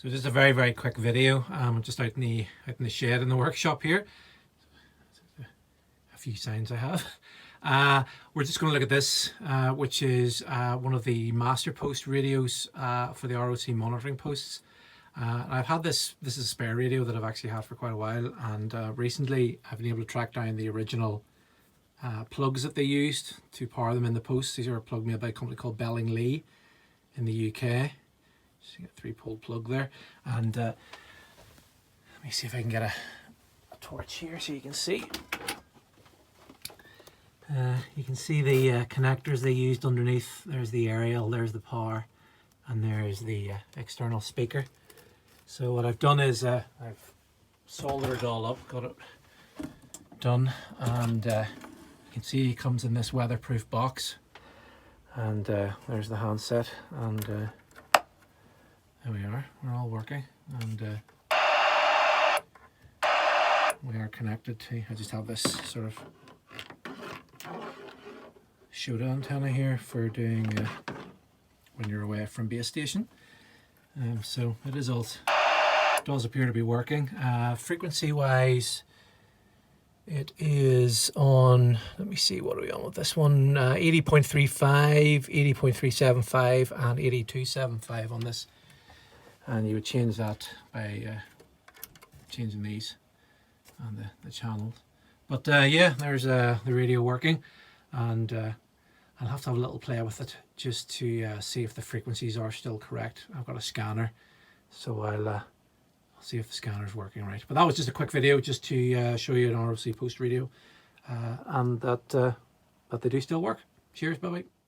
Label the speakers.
Speaker 1: So just a very, very quick video. I'm just out in the shed in the workshop here. A few signs I have. We're just going to look at this, which is one of the master post radios for the ROC monitoring posts. I've had this is a spare radio that I've actually had for quite a while, and recently I've been able to track down the original plugs that they used to power them in the posts. These are a plug made by a company called Bellinglee in the UK. Just got a 3-pole plug there, and let me see if I can get a torch here so you can see. You can see the connectors they used underneath. There's the aerial, there's the power, and there's the external speaker. So what I've done is I've soldered it all up, got it done, and you can see it comes in this weatherproof box. And there's the handset, and there we are, we're all working, and we are connected to, I just have this sort of shoot antenna here for doing when you're away from base station. So it is all, does appear to be working. Frequency wise, it is on, let me see, what are we on with this one? 80.35, 80.375 and 82.75 on this. And you would change that by changing these and the channels. But yeah, there's the radio working, and I'll have to have a little play with it just to see if the frequencies are still correct. I've got a scanner, so I'll see if the scanner's working right. But that was just a quick video just to show you an ROC post radio, and that they do still work. Cheers, bye bye.